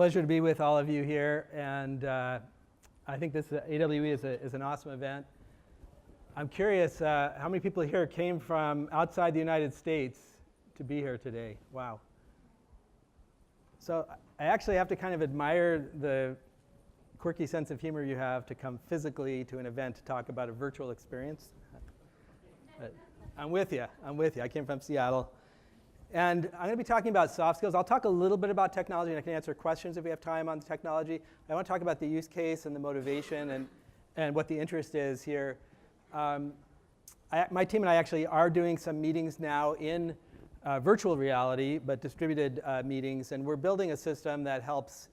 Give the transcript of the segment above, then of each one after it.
pleasure to be with all of you here, and I think this AWE is an awesome event. I'm curious, how many people here came from outside the United States to be here today? Wow. So I actually have to kind of admire the quirky sense of humor you have to come physically to an event to talk about a virtual experience. I'm with you. I came from Seattle. And I'm going to be talking about soft skills. I'll talk a little bit about technology, and I can answer questions if we have time on the technology. I want to talk about the use case and the motivation and what the interest is here. My team and I actually are doing some meetings now in virtual reality, but distributed meetings. And we're building a system that helps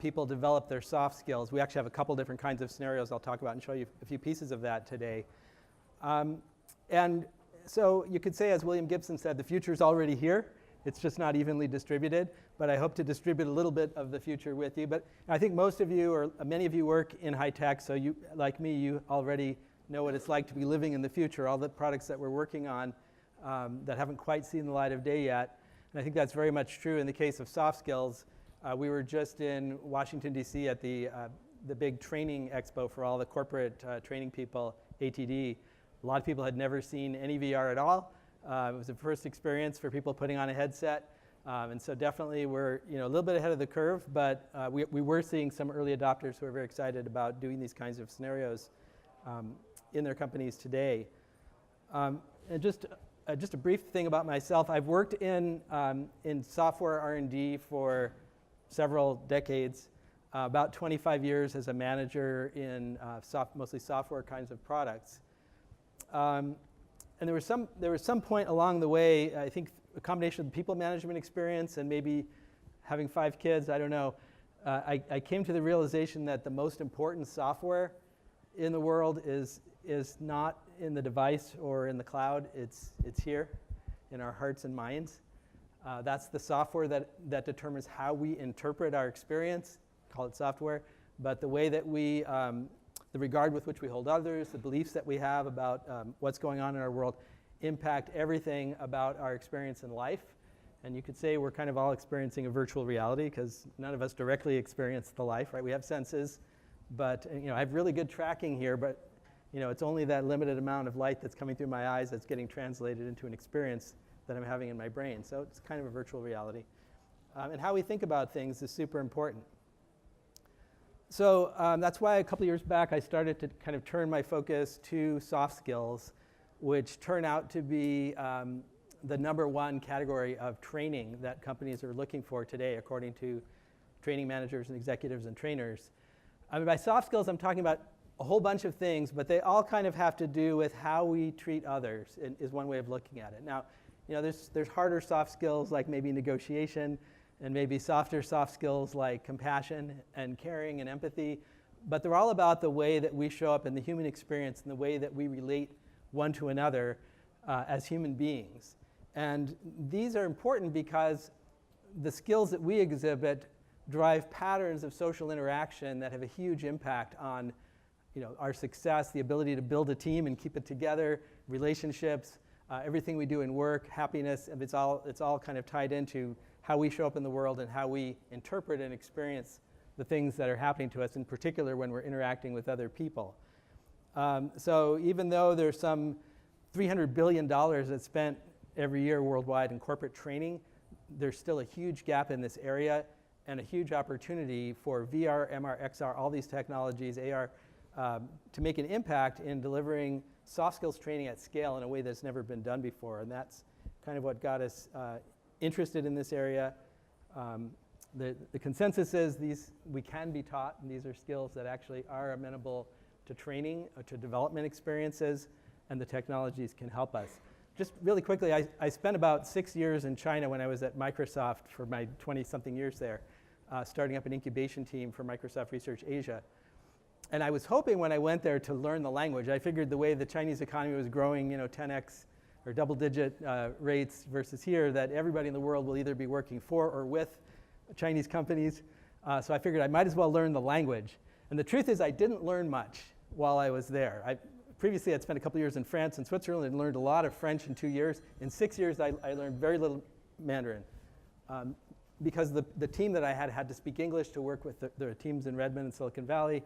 people develop their soft skills. We actually have a couple different kinds of scenarios I'll talk about and show you a few pieces of that today. And so you could say, as William Gibson said, the future is already here. It's just not evenly distributed. But I hope to distribute a little bit of the future with you. But I think most of you, or many of you, work in high tech. So you, like me, you already know what it's like to be living in the future, all the products that we're working on that haven't quite seen the light of day yet. And I think that's very much true in the case of soft skills. We were just in Washington, D.C. at the big training expo for all the corporate training people, ATD. A lot of people had never seen any VR at all. It was the first experience for people putting on a headset. And so definitely we're a little bit ahead of the curve, but we were seeing some early adopters who are very excited about doing these kinds of scenarios in their companies today. And just a brief thing about myself. I've worked in software R&D for several decades, about 25 years as a manager in mostly software kinds of products. And there was some point along the way, I think a combination of the people management experience and maybe having 5 kids, I don't know. I came to the realization that the most important software in the world is not in the device or in the cloud. It's here in our hearts and minds. That's the software that determines how we interpret our experience, call it software, but the way that we the regard with which we hold others, the beliefs that we have about what's going on in our world impact everything about our experience in life. And you could say we're kind of all experiencing a virtual reality because none of us directly experience the life, right? We have senses, but I have really good tracking here, but it's only that limited amount of light that's coming through my eyes that's getting translated into an experience that I'm having in my brain. So it's kind of a virtual reality. And how we think about things is super important. So that's why a couple years back I started to kind of turn my focus to soft skills, which turn out to be the #1 category of training that companies are looking for today, according to training managers and executives and trainers. I mean, by soft skills, I'm talking about a whole bunch of things, but they all kind of have to do with how we treat others, is one way of looking at it. Now, there's harder soft skills like maybe negotiation, and maybe softer soft skills like compassion and caring and empathy. But they're all about the way that we show up in the human experience and the way that we relate one to another as human beings. And these are important because the skills that we exhibit drive patterns of social interaction that have a huge impact on our success, the ability to build a team and keep it together, relationships, everything we do in work, happiness, and it's all kind of tied into how we show up in the world and how we interpret and experience the things that are happening to us, in particular when we're interacting with other people. So even though there's some $300 billion that's spent every year worldwide in corporate training, there's still a huge gap in this area and a huge opportunity for VR, MR, XR, all these technologies, AR, to make an impact in delivering soft skills training at scale in a way that's never been done before. And that's kind of what got us interested in this area. The consensus is we can be taught, and these are skills that actually are amenable to training, to development experiences, and the technologies can help us. Just really quickly, I spent about 6 years in China when I was at Microsoft for my 20-something years there, starting up an incubation team for Microsoft Research Asia. And I was hoping when I went there to learn the language. I figured the way the Chinese economy was growing, 10x or double-digit rates versus here, that everybody in the world will either be working for or with Chinese companies. So I figured I might as well learn the language. And the truth is I didn't learn much while I was there. Previously, I'd spent a couple years in France and Switzerland and learned a lot of French in 2 years. In 6 years, I learned very little Mandarin. because the team that I had to speak English to work with the teams in Redmond and Silicon Valley.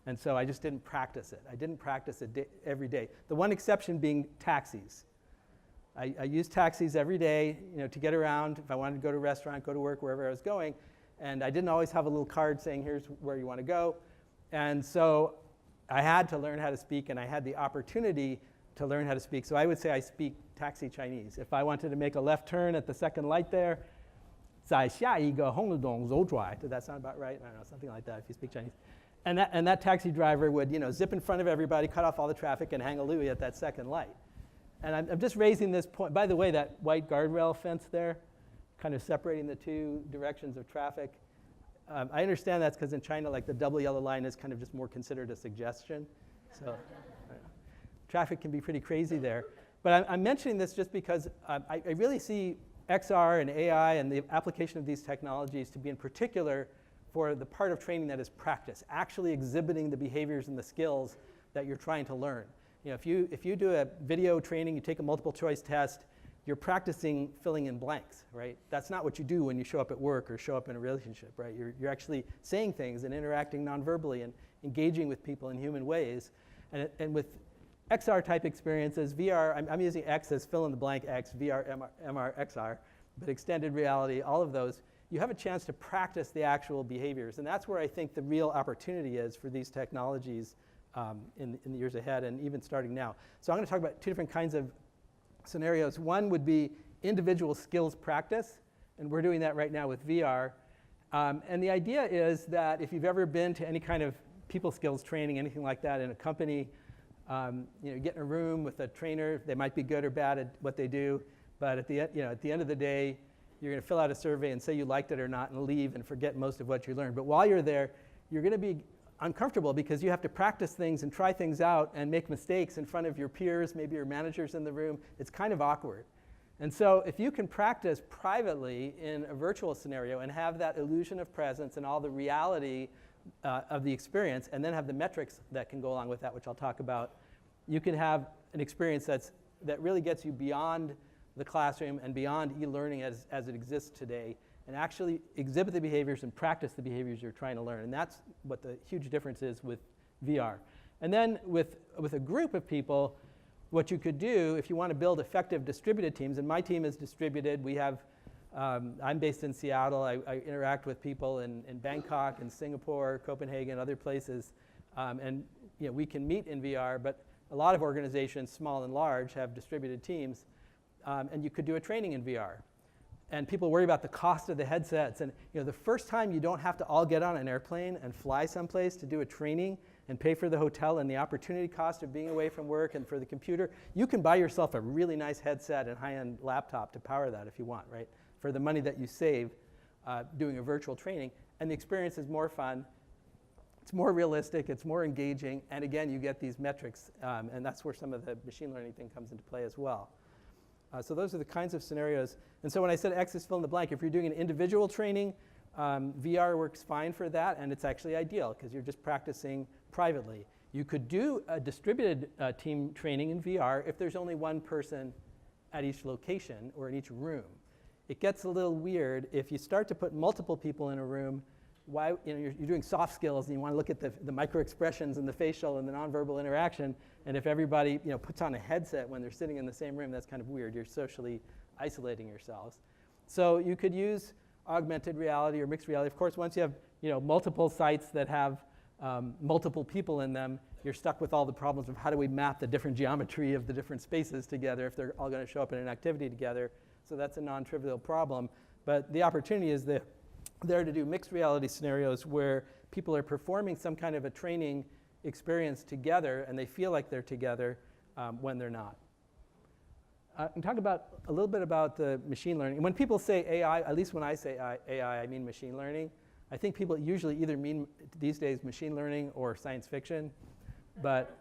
And so I just didn't practice it. I didn't practice it every day. The one exception being taxis. I used taxis every day, to get around. If I wanted to go to a restaurant, go to work, wherever I was going. And I didn't always have a little card saying, here's where you want to go. And so I had to learn how to speak, and I had the opportunity to learn how to speak. So I would say I speak taxi Chinese. If I wanted to make a left turn at the second light there, 在下一个红绿灯右转. Did that sound about right? I don't know, something like that if you speak Chinese. And that taxi driver would, zip in front of everybody, cut off all the traffic, and hang a louie at that second light. And I'm just raising this point. By the way, that white guardrail fence there, kind of separating the two directions of traffic. I understand that's because in China, like the double yellow line is kind of just more considered a suggestion. So traffic can be pretty crazy there. But I'm mentioning this just because I really see XR and AI and the application of these technologies to be in particular for the part of training that is practice, actually exhibiting the behaviors and the skills that you're trying to learn. If you do a video training, you take a multiple choice test, you're practicing filling in blanks, right? That's not what you do when you show up at work or show up in a relationship, right? You're actually saying things and interacting non-verbally and engaging with people in human ways. And with XR type experiences, VR, I'm using X as fill in the blank X, VR, MR, XR, but extended reality, all of those, you have a chance to practice the actual behaviors. And that's where I think the real opportunity is for these technologies in the years ahead and even starting now. So I'm going to talk about two different kinds of scenarios. One would be individual skills practice, and we're doing that right now with VR. And the idea is that if you've ever been to any kind of people skills training, anything like that in a company, get in a room with a trainer, they might be good or bad at what they do, but at the end of the day, you're going to fill out a survey and say you liked it or not and leave and forget most of what you learned. But while you're there, you're going to be uncomfortable because you have to practice things and try things out and make mistakes in front of your peers, maybe your managers in the room. It's kind of awkward. And so if you can practice privately in a virtual scenario and have that illusion of presence and all the reality of the experience, and then have the metrics that can go along with that, which I'll talk about, you can have an experience that really gets you beyond the classroom and beyond e-learning as it exists today, and actually exhibit the behaviors and practice the behaviors you're trying to learn. And that's what the huge difference is with VR. And then with a group of people, what you could do if you want to build effective distributed teams, and my team is distributed. We have, I'm based in Seattle. I interact with people in Bangkok and Singapore, Copenhagen, other places. And we can meet in VR, but a lot of organizations, small and large, have distributed teams. And you could do a training in VR. And people worry about the cost of the headsets. And the first time you don't have to all get on an airplane and fly someplace to do a training and pay for the hotel and the opportunity cost of being away from work and for the computer, you can buy yourself a really nice headset and high-end laptop to power that if you want, right? For the money that you save doing a virtual training. And the experience is more fun. It's more realistic. It's more engaging. And again, you get these metrics. And that's where some of the machine learning thing comes into play as well. So those are the kinds of scenarios. And so when I said X is fill in the blank, if you're doing an individual training, VR works fine for that, and it's actually ideal because you're just practicing privately. You could do a distributed team training in VR if there's only one person at each location or in each room. It gets a little weird if you start to put multiple people in a room. Why, you're doing soft skills and you want to look at the micro expressions and the facial and the nonverbal interaction, and if everybody puts on a headset when they're sitting in the same room, that's kind of weird. You're socially isolating yourselves. So you could use augmented reality or mixed reality. Of course, once you have multiple sites that have multiple people in them, you're stuck with all the problems of how do we map the different geometry of the different spaces together if they're all going to show up in an activity together. So that's a non-trivial problem. But the opportunity is there to do mixed reality scenarios where people are performing some kind of a training experience together and they feel like they're together when they're not. And talk about a little bit about the machine learning. And when people say AI, at least when I say AI, I mean machine learning. I think people usually either mean these days machine learning or science fiction, but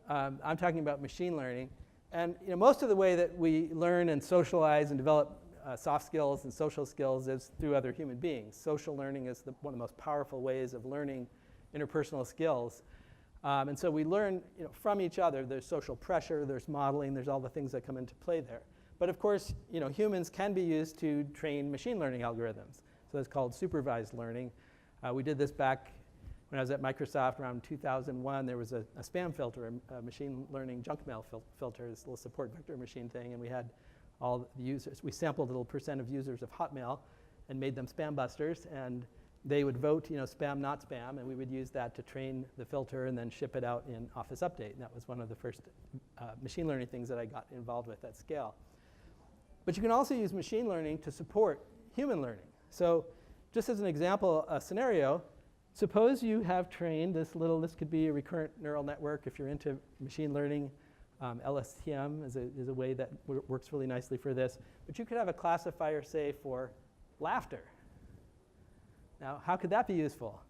I'm talking about machine learning. And most of the way that we learn and socialize and develop soft skills and social skills is through other human beings. Social learning is one of the most powerful ways of learning interpersonal skills. And so we learn from each other. There's social pressure, there's modeling, there's all the things that come into play there. But of course, humans can be used to train machine learning algorithms. So So that's called supervised learning. We did this back when I was at Microsoft around 2001. There was a spam filter, a machine learning junk mail filter, this little support vector machine thing, and we had all the users. We sampled a little percent of users of Hotmail and made them spam busters, and they would vote, spam, not spam, and we would use that to train the filter and then ship it out in Office Update. And that was one of the first machine learning things that I got involved with at scale. But you can also use machine learning to support human learning. So just as an example, a scenario, suppose you have trained this could be a recurrent neural network if you're into machine learning. LSTM is a way that works really nicely for this. But you could have a classifier, say, for laughter. Now, how could that be useful?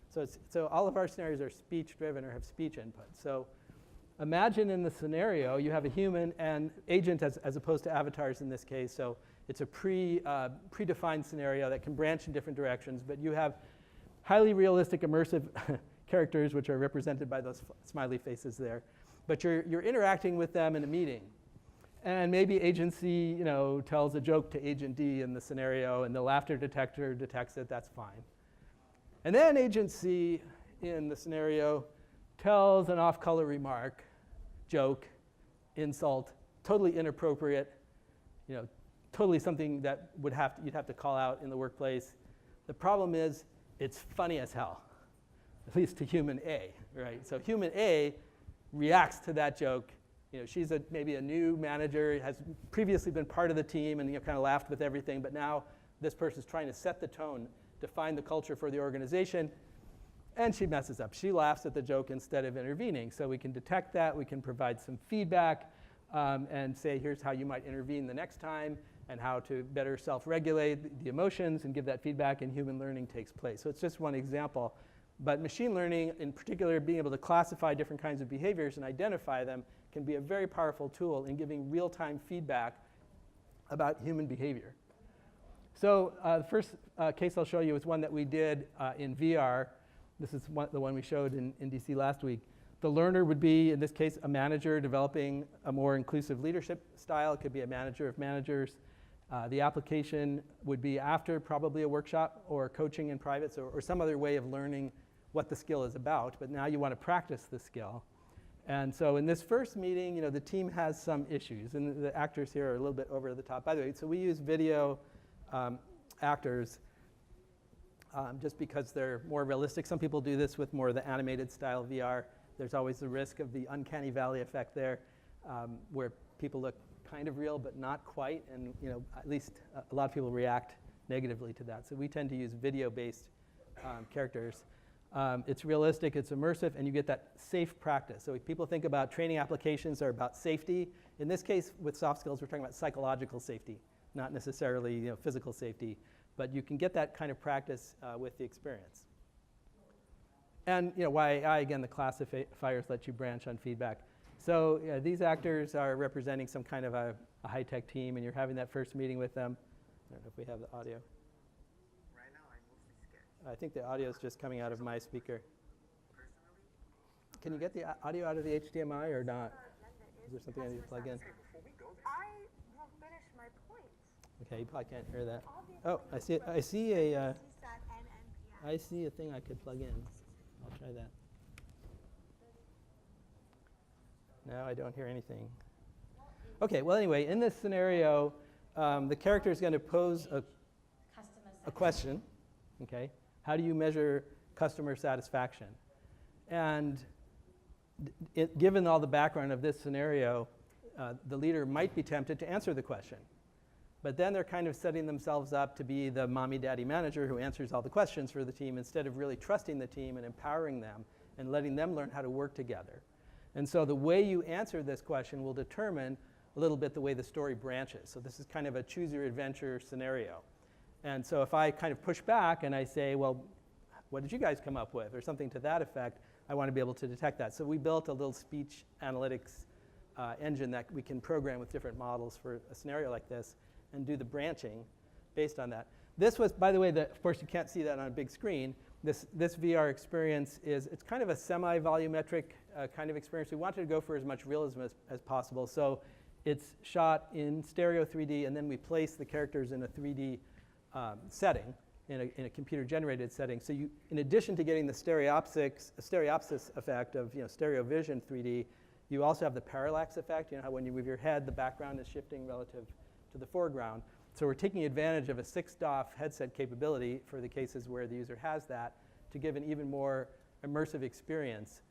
So all of our scenarios are speech-driven or have speech input. So imagine in the scenario you have a human and agent as opposed to avatars in this case. So it's a predefined scenario that can branch in different directions. But you have highly realistic, immersive characters, which are represented by those smiley faces there. But you're interacting with them in a meeting. And maybe agent C, tells a joke to agent D in the scenario, and the laughter detector detects it. That's fine. And then agent C in the scenario tells an off-color remark, joke, insult, totally inappropriate, totally something that you'd have to call out in the workplace. The problem is it's funny as hell, at least to human A, right? So human A reacts to that joke. She's maybe a new manager, has previously been part of the team and kind of laughed with everything, but now this person's trying to set the tone, define the culture for the organization, and she messes up. She laughs at the joke instead of intervening. So we can detect that, we can provide some feedback, and say, here's how you might intervene the next time, and how to better self-regulate the emotions and give that feedback, and human learning takes place. So it's just one example. But machine learning, in particular, being able to classify different kinds of behaviors and identify them, can be a very powerful tool in giving real-time feedback about human behavior. So the first case I'll show you is one that we did in VR. This is the one we showed in DC last week. The learner would be, in this case, a manager developing a more inclusive leadership style. It could be a manager of managers. The application would be after probably a workshop or coaching in private, or some other way of learning what the skill is about. But now you want to practice the skill. And so in this first meeting, the team has some issues. And the actors here are a little bit over the top. By the way, so we use video actors just because they're more realistic. Some people do this with more of the animated style VR. There's always the risk of the uncanny valley effect there, where people look kind of real but not quite. And at least a lot of people react negatively to that. So we tend to use video-based characters. It's realistic, it's immersive, and you get that safe practice. So if people think about training applications are about safety. In this case, with soft skills, we're talking about psychological safety, not necessarily physical safety. But you can get that kind of practice with the experience. And YAI, again, the classifiers let you branch on feedback. So these actors are representing some kind of a high-tech team, and you're having that first meeting with them. I don't know if we have the audio. I think the audio is just coming out of my speaker. Can you get the audio out of the HDMI or not? Is there something I need to plug in? I will finish my point. Okay, you probably can't hear that. Oh, I see a thing I could plug in. I'll try that. No, I don't hear anything. Okay, well anyway, in this scenario, the character is going to pose a question. Okay. How do you measure customer satisfaction? And given all the background of this scenario, the leader might be tempted to answer the question. But then they're kind of setting themselves up to be the mommy daddy manager who answers all the questions for the team instead of really trusting the team and empowering them and letting them learn how to work together. And so the way you answer this question will determine a little bit the way the story branches. So this is kind of a choose your adventure scenario. And so if I kind of push back and I say, well, what did you guys come up with? Or something to that effect, I want to be able to detect that. So we built a little speech analytics engine that we can program with different models for a scenario like this and do the branching based on that. This was, by the way, of course you can't see that on a big screen. This VR experience it's kind of a semi-volumetric kind of experience. We wanted to go for as much realism as possible. So it's shot in stereo 3D, and then we place the characters in a 3D setting. in a computer-generated setting. So you, in addition to getting the stereopsis effect of stereo vision 3D, you also have the parallax effect. You know how when you move your head, the background is shifting relative to the foreground. So we're taking advantage of a 6DoF headset capability for the cases where the user has that to give an even more immersive experience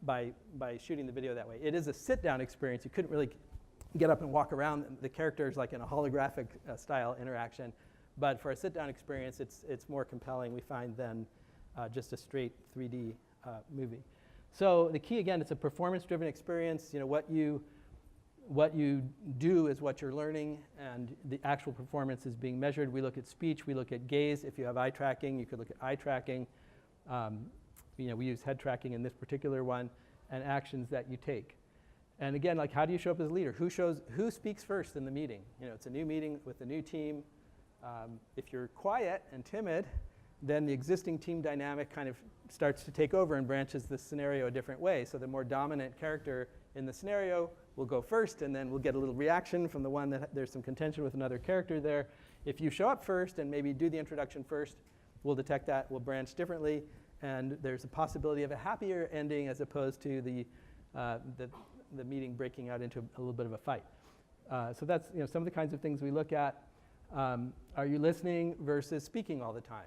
by shooting the video that way. It is a sit-down experience. You couldn't really get up and walk around the characters like in a holographic style interaction. But for a sit-down experience, it's more compelling, we find, than just a straight 3D movie. So the key, again, it's a performance-driven experience. What you do is what you're learning, and the actual performance is being measured. We look at speech, we look at gaze. If you have eye tracking, you could look at eye tracking. We use head tracking in this particular one, and actions that you take. And again, like, how do you show up as a leader? Who speaks first in the meeting? It's a new meeting with a new team. If you're quiet and timid, then the existing team dynamic kind of starts to take over and branches the scenario a different way. So the more dominant character in the scenario will go first, and then we'll get a little reaction from the one that there's some contention with another character there. If you show up first and maybe do the introduction first, we'll detect that, we'll branch differently, and there's a possibility of a happier ending as opposed to the meeting breaking out into a little bit of a fight. So that's some of the kinds of things we look at. Are you listening versus speaking all the time?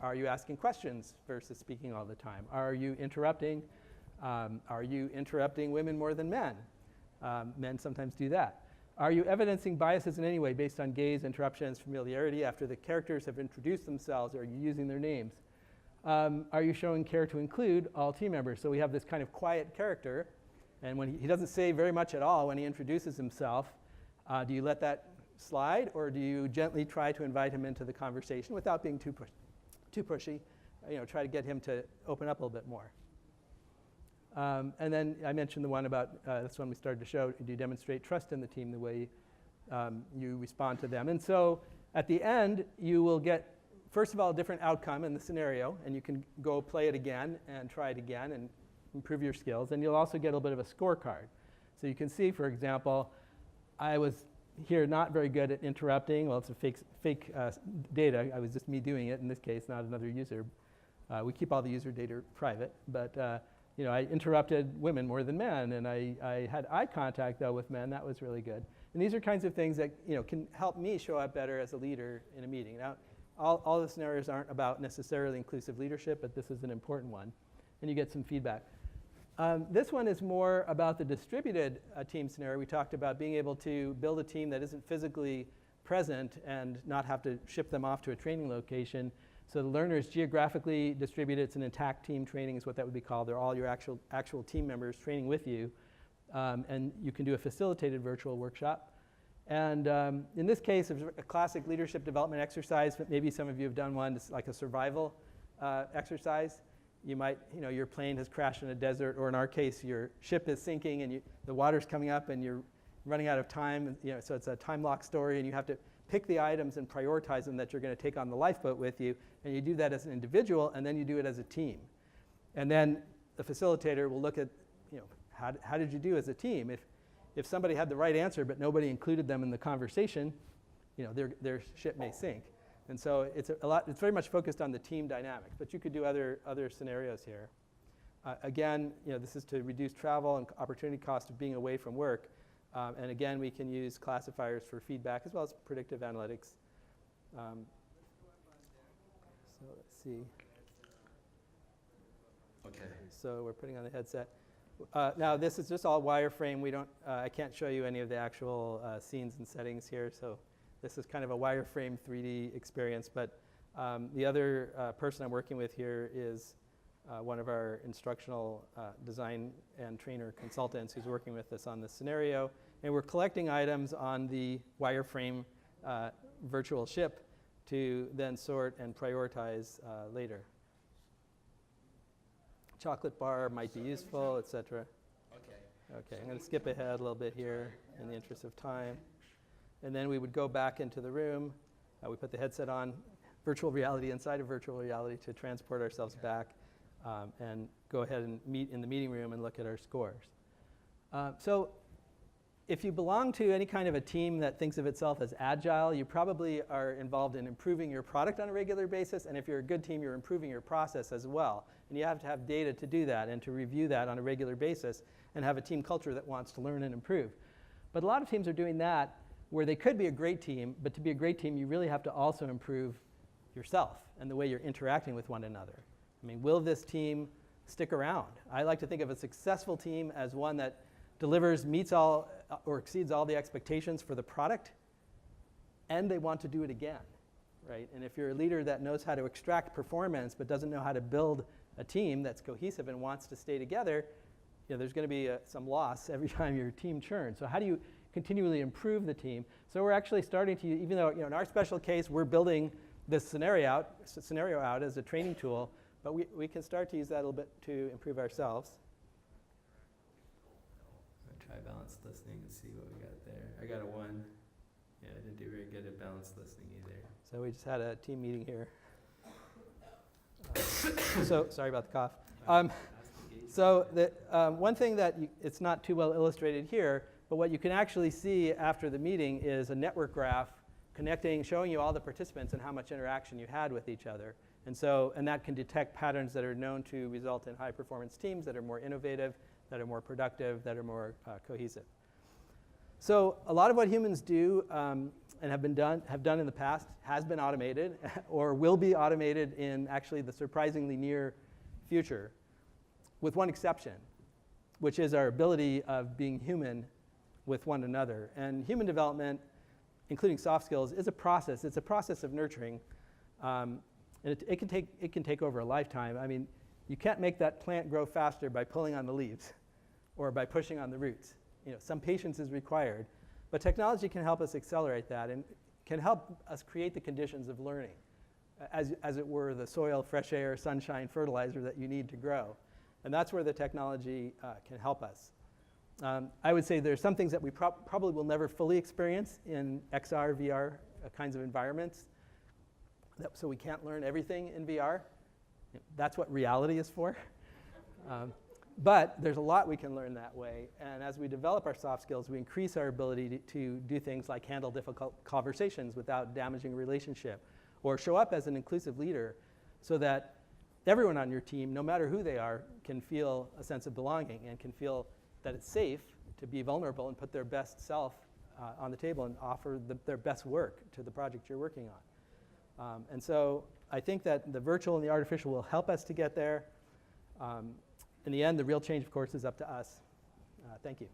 Are you asking questions versus speaking all the time? Are you interrupting? Are you interrupting women more than men? Men sometimes do that. Are you evidencing biases in any way based on gaze, interruptions, familiarity after the characters have introduced themselves? Are you using their names? Are you showing care to include all team members? So we have this kind of quiet character, and when he doesn't say very much at all when he introduces himself. Do you let that slide, or do you gently try to invite him into the conversation without being too pushy? Try to get him to open up a little bit more. And then I mentioned the one about, this one we started to show, do you demonstrate trust in the team the way you respond to them? And so at the end, you will get, first of all, a different outcome in the scenario, and you can go play it again and try it again and improve your skills. And you'll also get a little bit of a scorecard. So you can see, for example, I was here not very good at interrupting. Well, it's a fake data. I was just me doing it in this case, not another user. We keep all the user data private, but I interrupted women more than men, and I had eye contact though with men. That was really good. And these are kinds of things that can help me show up better as a leader in a meeting. Now, all the scenarios aren't about necessarily inclusive leadership, but this is an important one, and you get some feedback. This one is more about the distributed team scenario. We talked about being able to build a team that isn't physically present and not have to ship them off to a training location. So the learner is geographically distributed. It's an intact team training is what that would be called. They're all your actual team members training with you. And you can do a facilitated virtual workshop. And in this case, it's a classic leadership development exercise. But maybe some of you have done one. It's like a survival exercise. You might, your plane has crashed in a desert, or in our case, your ship is sinking and the water's coming up and you're running out of time. So it's a time lock story, and you have to pick the items and prioritize them that you're going to take on the lifeboat with you. And you do that as an individual, and then you do it as a team. And then the facilitator will look at, how did you do as a team? If somebody had the right answer but nobody included them in the conversation, their ship may sink. And so it's very much focused on the team dynamic, but you could do other scenarios here. Again, this is to reduce travel and opportunity cost of being away from work. And again, we can use classifiers for feedback as well as predictive analytics. So let's see. Okay. So we're putting on the headset. Now this is just all wireframe. I can't show you any of the actual scenes and settings here. So this is kind of a wireframe 3D experience. But the other person I'm working with here is one of our instructional design and trainer consultants who's working with us on this scenario. And we're collecting items on the wireframe virtual ship to then sort and prioritize later. Chocolate bar might be useful, etc. Okay, I'm going to skip ahead a little bit here in the interest of time. And then we would go back into the room. We put the headset on, virtual reality inside of virtual reality to transport ourselves back and go ahead and meet in the meeting room and look at our scores. So if you belong to any kind of a team that thinks of itself as agile, you probably are involved in improving your product on a regular basis. And if you're a good team, you're improving your process as well. And you have to have data to do that and to review that on a regular basis and have a team culture that wants to learn and improve. But a lot of teams are doing that where they could be a great team, but to be a great team, you really have to also improve yourself and the way you're interacting with one another. I mean, will this team stick around? I like to think of a successful team as one that delivers, meets all, or exceeds all the expectations for the product, and they want to do it again, right? And if you're a leader that knows how to extract performance but doesn't know how to build a team that's cohesive and wants to stay together, there's going to be some loss every time your team churns. So how do you continually improve the team? So we're actually starting to, even though in our special case we're building this scenario out as a training tool, but we can start to use that a little bit to improve ourselves. Try balanced listening and see what we got there. I got a 1. Yeah, I didn't do very good at balanced listening either. So we just had a team meeting here. So sorry about the cough. So the one thing that it's not too well illustrated here, but what you can actually see after the meeting is a network graph connecting, showing you all the participants and how much interaction you had with each other. And that can detect patterns that are known to result in high performance teams that are more innovative, that are more productive, that are more cohesive. So a lot of what humans do and have done in the past has been automated or will be automated in actually the surprisingly near future, with one exception, which is our ability of being human with one another. And human development, including soft skills, is a process. It's a process of nurturing. And it can take over a lifetime. I mean, you can't make that plant grow faster by pulling on the leaves or by pushing on the roots. Some patience is required. But technology can help us accelerate that and can help us create the conditions of learning, as it were the soil, fresh air, sunshine, fertilizer that you need to grow. And that's where the technology can help us. I would say there's some things that we probably will never fully experience in XR, VR kinds of environments. So we can't learn everything in VR. That's what reality is for. But there's a lot we can learn that way. And as we develop our soft skills, we increase our ability to do things like handle difficult conversations without damaging a relationship, or show up as an inclusive leader so that everyone on your team, no matter who they are, can feel a sense of belonging and can feel that it's safe to be vulnerable and put their best self on the table and offer their best work to the project you're working on. And so I think that the virtual and the artificial will help us to get there. In the end, the real change, of course, is up to us. Thank you.